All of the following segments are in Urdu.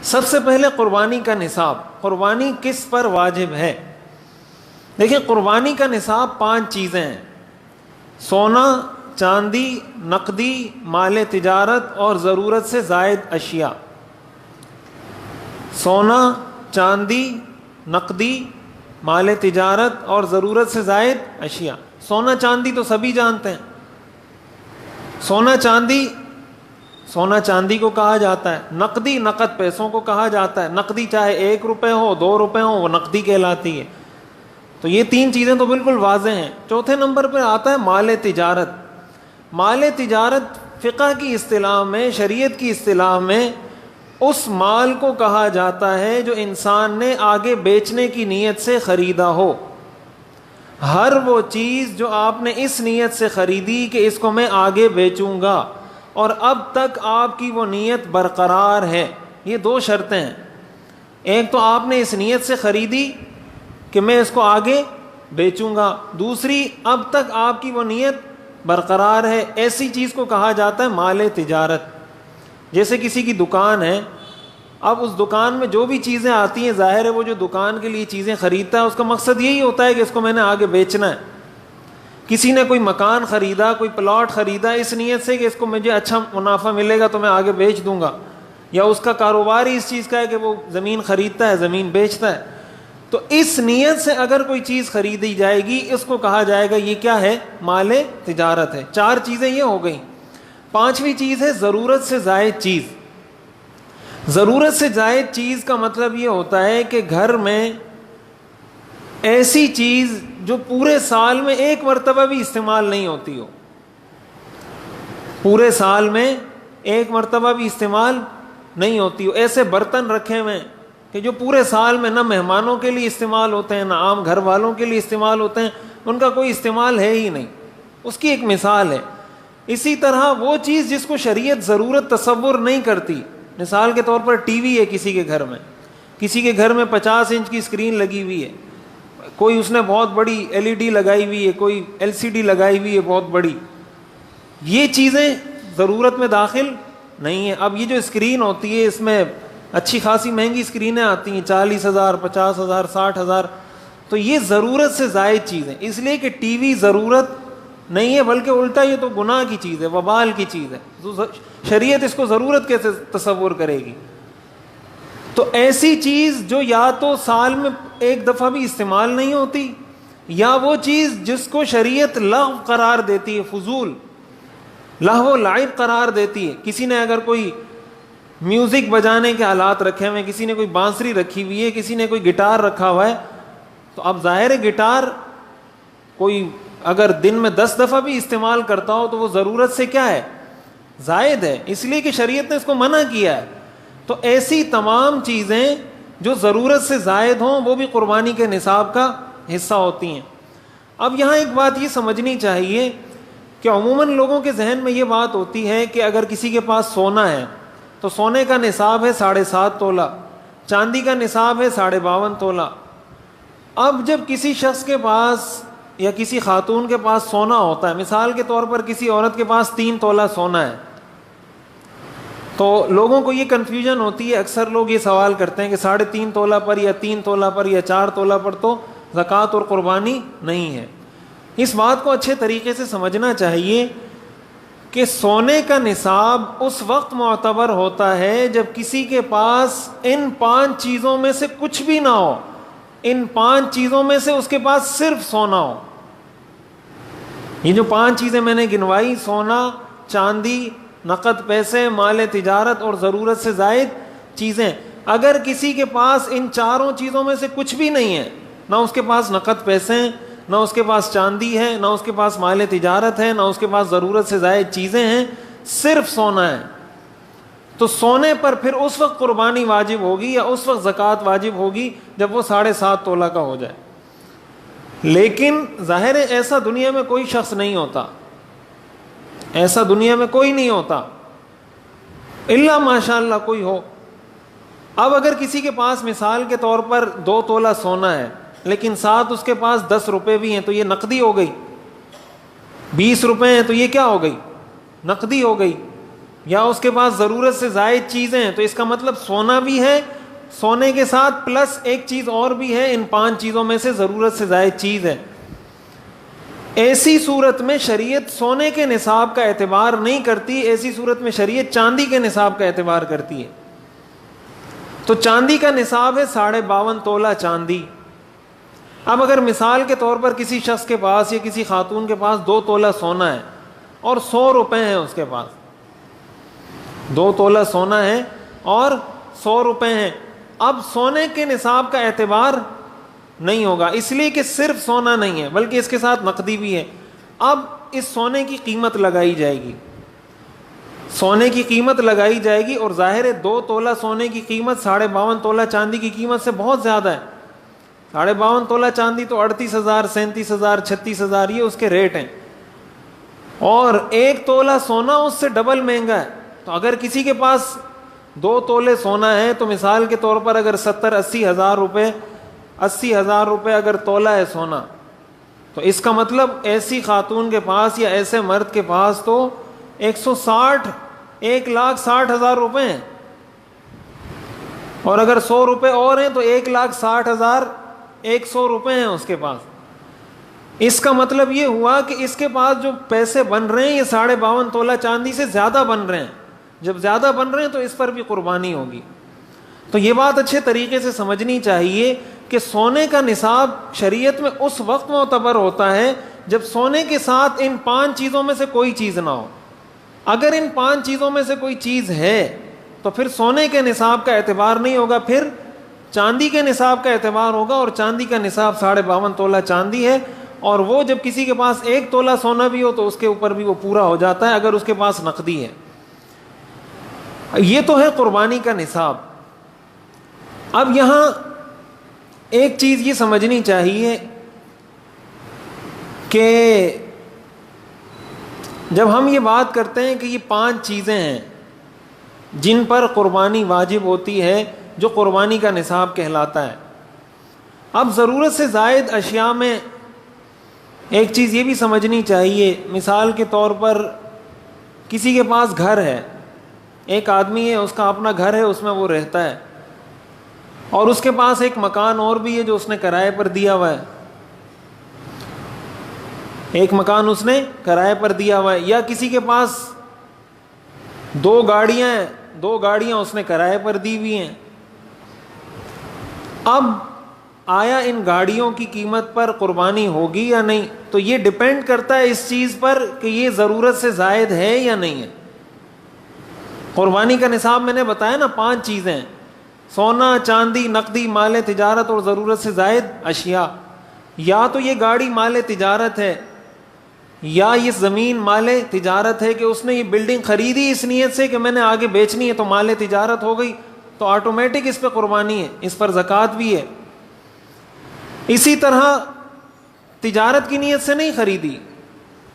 سب سے پہلے قربانی کا نصاب. قربانی کس پر واجب ہے؟ دیکھیں قربانی کا نصاب 5 چیزیں ہیں: سونا، چاندی، نقدی، مال تجارت اور ضرورت سے زائد اشیاء. سونا، چاندی، نقدی، مال تجارت اور ضرورت سے زائد اشیاء. سونا چاندی تو سبھی جانتے ہیں. سونا چاندی کو کہا جاتا ہے. نقدی نقد پیسوں کو کہا جاتا ہے. نقدی چاہے 1 روپے ہو 2 روپے ہو وہ نقدی کہلاتی ہے. تو یہ 3 چیزیں تو بالکل واضح ہیں. چوتھے نمبر پہ آتا ہے مال تجارت. مال تجارت فقہ کی اصطلاح میں، شریعت کی اصطلاح میں اس مال کو کہا جاتا ہے جو انسان نے آگے بیچنے کی نیت سے خریدا ہو. ہر وہ چیز جو آپ نے اس نیت سے خریدی کہ اس کو میں آگے بیچوں گا اور اب تک آپ کی وہ نیت برقرار ہے. یہ 2 شرطیں ہیں. ایک تو آپ نے اس نیت سے خریدی کہ میں اس کو آگے بیچوں گا. دوسری، اب تک آپ کی وہ نیت برقرار ہے. ایسی چیز کو کہا جاتا ہے مال تجارت. جیسے کسی کی دکان ہے، اب اس دکان میں جو بھی چیزیں آتی ہیں، ظاہر ہے وہ جو دکان کے لیے چیزیں خریدتا ہے اس کا مقصد یہی ہوتا ہے کہ اس کو میں نے آگے بیچنا ہے. کسی نے کوئی مکان خریدا، کوئی پلاٹ خریدا اس نیت سے کہ اس کو مجھے اچھا منافع ملے گا تو میں آگے بیچ دوں گا، یا اس کا کاروبار ہی اس چیز کا ہے کہ وہ زمین خریدتا ہے، زمین بیچتا ہے. تو اس نیت سے اگر کوئی چیز خریدی جائے گی اس کو کہا جائے گا یہ کیا ہے؟ مال تجارت ہے. 4 چیزیں یہ ہو گئیں. 5ویں چیز ہے ضرورت سے زائد چیز. ضرورت سے زائد چیز کا مطلب یہ ہوتا ہے کہ گھر میں ایسی چیز جو پورے سال میں 1 مرتبہ بھی استعمال نہیں ہوتی ہو. پورے سال میں 1 مرتبہ بھی استعمال نہیں ہوتی ہو. ایسے برتن رکھے ہوئے کہ جو پورے سال میں نہ مہمانوں کے لیے استعمال ہوتے ہیں نہ عام گھر والوں کے لیے استعمال ہوتے ہیں، ان کا کوئی استعمال ہے ہی نہیں. اس کی ایک مثال ہے. اسی طرح وہ چیز جس کو شریعت ضرورت تصور نہیں کرتی، مثال کے طور پر ٹی وی ہے کسی کے گھر میں، کسی کے گھر میں 50 انچ کی اسکرین لگی ہوئی ہے، کوئی اس نے بہت بڑی LED لگائی ہوئی ہے، کوئی LCD لگائی ہوئی ہے بہت بڑی. یہ چیزیں ضرورت میں داخل نہیں ہیں. اب یہ جو اسکرین ہوتی ہے اس میں اچھی خاصی مہنگی اسکرینیں آتی ہیں، 40,000 50,000 60,000. تو یہ ضرورت سے زائد چیزیں، اس لیے کہ ٹی وی ضرورت نہیں ہے بلکہ الٹا یہ تو گناہ کی چیز ہے، وبال کی چیز ہے. شریعت اس کو ضرورت کیسے تصور کرے گی؟ تو ایسی چیز جو یا تو سال میں 1 دفعہ بھی استعمال نہیں ہوتی، یا وہ چیز جس کو شریعت لغو قرار دیتی ہے، فضول، لہو و لعب قرار دیتی ہے. کسی نے اگر کوئی میوزک بجانے کے آلات رکھے ہوئے ہیں، کسی نے کوئی بانسری رکھی ہوئی ہے، کسی نے کوئی گٹار رکھا ہوا ہے، تو اب ظاہر ہے گٹار کوئی اگر دن میں 10 دفعہ بھی استعمال کرتا ہو تو وہ ضرورت سے کیا ہے؟ زائد ہے، اس لیے کہ شریعت نے اس کو منع کیا ہے. تو ایسی تمام چیزیں جو ضرورت سے زائد ہوں وہ بھی قربانی کے نصاب کا حصہ ہوتی ہیں. اب یہاں ایک بات یہ سمجھنی چاہیے کہ عموماً لوگوں کے ذہن میں یہ بات ہوتی ہے کہ اگر کسی کے پاس سونا ہے تو سونے کا نصاب ہے 7.5 تولہ، چاندی کا نصاب ہے 52.5 تولہ. اب جب کسی شخص کے پاس یا کسی خاتون کے پاس سونا ہوتا ہے، مثال کے طور پر کسی عورت کے پاس 3 تولہ سونا ہے، تو لوگوں کو یہ کنفیوژن ہوتی ہے. اکثر لوگ یہ سوال کرتے ہیں کہ 3.5 تولہ پر یا 3 تولہ پر یا 4 تولہ پر تو زکوٰۃ اور قربانی نہیں ہے. اس بات کو اچھے طریقے سے سمجھنا چاہیے کہ سونے کا نصاب اس وقت معتبر ہوتا ہے جب کسی کے پاس ان 5 چیزوں میں سے کچھ بھی نہ ہو. ان 5 چیزوں میں سے اس کے پاس صرف سونا ہو. یہ جو 5 چیزیں میں نے گنوائی، سونا، چاندی، نقد پیسے، مال تجارت اور ضرورت سے زائد چیزیں، اگر کسی کے پاس ان 4 چیزوں میں سے کچھ بھی نہیں ہے، نہ اس کے پاس نقد پیسے ہیں، نہ اس کے پاس چاندی ہے، نہ اس کے پاس مال تجارت ہے، نہ اس کے پاس ضرورت سے زائد چیزیں ہیں، صرف سونا ہے، تو سونے پر پھر اس وقت قربانی واجب ہوگی یا اس وقت زکوٰۃ واجب ہوگی جب وہ 7.5 تولہ کا ہو جائے. لیکن ظاہر ہے ایسا دنیا میں کوئی شخص نہیں ہوتا، ایسا دنیا میں کوئی نہیں ہوتا الا ماشاء اللہ کوئی ہو. اب اگر کسی کے پاس مثال کے طور پر 2 تولہ سونا ہے لیکن ساتھ اس کے پاس 10 روپے بھی ہیں تو یہ نقدی ہو گئی. 20 روپے ہیں تو یہ کیا ہو گئی؟ نقدی ہو گئی. یا اس کے پاس ضرورت سے زائد چیزیں ہیں، تو اس کا مطلب سونا بھی ہے، سونے کے ساتھ پلس ایک چیز اور بھی ہے، ان 5 چیزوں میں سے ضرورت سے زائد چیز ہے۔ ایسی صورت میں شریعت سونے کے نصاب کا اعتبار نہیں کرتی، ایسی صورت میں شریعت چاندی کے نصاب کا اعتبار کرتی ہے۔ تو چاندی کا نصاب ہے 52.5 تولہ چاندی۔ اب اگر مثال کے طور پر کسی شخص کے پاس یا کسی خاتون کے پاس 2 تولہ سونا ہے اور 100 روپے ہیں، اس کے پاس 2 تولہ سونا ہے اور 100 روپے ہیں، اب سونے کے نصاب کا اعتبار نہیں ہوگا، اس لیے کہ صرف سونا نہیں ہے بلکہ اس کے ساتھ نقدی بھی ہے۔ اب اس سونے کی قیمت لگائی جائے گی، سونے کی قیمت لگائی جائے گی، اور ظاہر ہے 2 تولہ سونے کی قیمت 52.5 تولہ چاندی کی قیمت سے بہت زیادہ ہے۔ 52.5 تولہ چاندی تو 38,000 37,000 36,000 یہ اس کے ریٹ ہیں، اور 1 تولہ سونا اس سے ڈبل مہنگا ہے۔ تو اگر کسی کے پاس 2 تولے سونا ہے تو مثال کے طور پر اگر 70-80 ہزار روپے 80,000 روپے اگر تولہ ہے سونا، تو اس کا مطلب ایسی خاتون کے پاس یا ایسے مرد کے پاس تو 1,60,000 روپے ہیں، اور اگر 100 روپے اور ہیں تو 1,60,100 روپے ہیں اس کے پاس۔ اس کا مطلب یہ ہوا کہ اس کے پاس جو پیسے بن رہے ہیں یہ 52.5 تولہ چاندی سے زیادہ بن رہے ہیں۔ جب زیادہ بن رہے ہیں تو اس پر بھی قربانی ہوگی۔ تو یہ بات اچھے طریقے سے سمجھنی چاہیے کہ سونے کا نصاب شریعت میں اس وقت معتبر ہوتا ہے جب سونے کے ساتھ ان 5 چیزوں میں سے کوئی چیز نہ ہو۔ اگر ان 5 چیزوں میں سے کوئی چیز ہے تو پھر سونے کے نصاب کا اعتبار نہیں ہوگا، پھر چاندی کے نصاب کا اعتبار ہوگا، اور چاندی کا نصاب 52.5 تولہ چاندی ہے، اور وہ جب کسی کے پاس 1 تولہ سونا بھی ہو تو اس کے اوپر بھی وہ پورا ہو جاتا ہے اگر اس کے پاس نقدی ہے۔ یہ تو ہے قربانی کا نصاب۔ اب یہاں ایک چیز یہ سمجھنی چاہیے کہ جب ہم یہ بات کرتے ہیں کہ یہ 5 چیزیں ہیں جن پر قربانی واجب ہوتی ہے، جو قربانی کا نصاب کہلاتا ہے، اب ضرورت سے زائد اشیاء میں ایک چیز یہ بھی سمجھنی چاہیے، مثال کے طور پر کسی کے پاس گھر ہے، ایک آدمی ہے، اس کا اپنا گھر ہے، اس میں وہ رہتا ہے، اور اس کے پاس ایک مکان اور بھی ہے جو اس نے کرائے پر دیا ہوا ہے، ایک مکان اس نے کرائے پر دیا ہوا ہے، یا کسی کے پاس 2 گاڑیاں ہیں، 2 گاڑیاں اس نے کرائے پر دی ہوئی ہیں۔ اب آیا ان گاڑیوں کی قیمت پر قربانی ہوگی یا نہیں، تو یہ ڈیپینڈ کرتا ہے اس چیز پر کہ یہ ضرورت سے زائد ہے یا نہیں ہے۔ قربانی کا نصاب میں نے بتایا نا 5 چیزیں، سونا، چاندی، نقدی، مال تجارت اور ضرورت سے زائد اشیاء۔ یا تو یہ گاڑی مال تجارت ہے، یا یہ زمین مال تجارت ہے کہ اس نے یہ بلڈنگ خریدی اس نیت سے کہ میں نے آگے بیچنی ہے تو مال تجارت ہو گئی، تو آٹومیٹک اس پہ قربانی ہے، اس پر زکوٰۃ بھی ہے۔ اسی طرح تجارت کی نیت سے نہیں خریدی،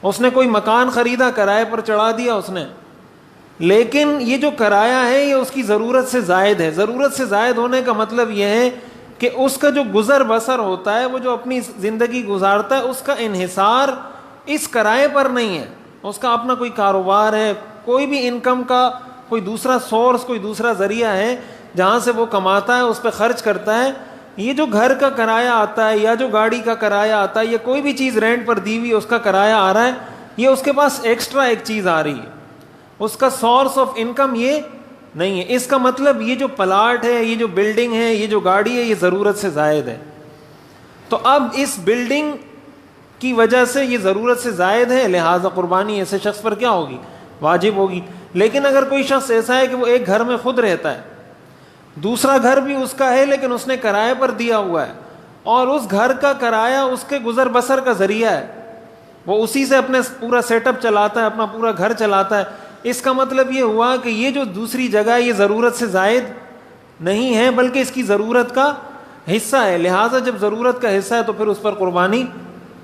اس نے کوئی مکان خریدا، کرائے پر چڑھا دیا اس نے، لیکن یہ جو کرایہ ہے یہ اس کی ضرورت سے زائد ہے۔ ضرورت سے زائد ہونے کا مطلب یہ ہے کہ اس کا جو گزر بسر ہوتا ہے، وہ جو اپنی زندگی گزارتا ہے، اس کا انحصار اس کرائے پر نہیں ہے، اس کا اپنا کوئی کاروبار ہے، کوئی بھی انکم کا کوئی دوسرا سورس، کوئی دوسرا ذریعہ ہے جہاں سے وہ کماتا ہے، اس پہ خرچ کرتا ہے۔ یہ جو گھر کا کرایہ آتا ہے یا جو گاڑی کا کرایہ آتا ہے یا کوئی بھی چیز رینٹ پر دی ہوئی اس کا کرایہ آ رہا ہے، یہ اس کے پاس ایکسٹرا ایک چیز آ رہی ہے، اس کا سورس آف انکم یہ نہیں ہے۔ اس کا مطلب یہ جو پلاٹ ہے، یہ جو بلڈنگ ہے، یہ جو گاڑی ہے، یہ ضرورت سے زائد ہے۔ تو اب اس بلڈنگ کی وجہ سے یہ ضرورت سے زائد ہے، لہذا قربانی ایسے شخص پر کیا ہوگی؟ واجب ہوگی۔ لیکن اگر کوئی شخص ایسا ہے کہ وہ ایک گھر میں خود رہتا ہے، دوسرا گھر بھی اس کا ہے لیکن اس نے کرائے پر دیا ہوا ہے، اور اس گھر کا کرایہ اس کے گزر بسر کا ذریعہ ہے، وہ اسی سے اپنے پورا سیٹ اپ چلاتا ہے، اپنا پورا گھر چلاتا ہے، اس کا مطلب یہ ہوا کہ یہ جو دوسری جگہ یہ ضرورت سے زائد نہیں ہے بلکہ اس کی ضرورت کا حصہ ہے، لہٰذا جب ضرورت کا حصہ ہے تو پھر اس پر قربانی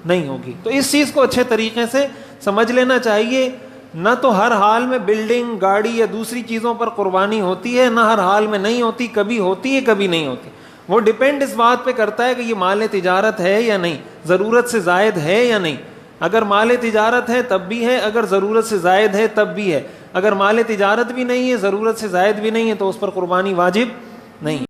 نہیں ہوگی۔ تو اس چیز کو اچھے طریقے سے سمجھ لینا چاہیے، نہ تو ہر حال میں بلڈنگ، گاڑی یا دوسری چیزوں پر قربانی ہوتی ہے، نہ ہر حال میں نہیں ہوتی، کبھی ہوتی ہے کبھی نہیں ہوتی۔ وہ ڈیپینڈ اس بات پہ کرتا ہے کہ یہ مال تجارت ہے یا نہیں، ضرورت سے زائد ہے یا نہیں۔ اگر مال تجارت ہے تب بھی ہے، اگر ضرورت سے زائد ہے تب بھی ہے. اگر مال تجارت بھی نہیں ہے، ضرورت سے زائد بھی نہیں ہے، تو اس پر قربانی واجب نہیں.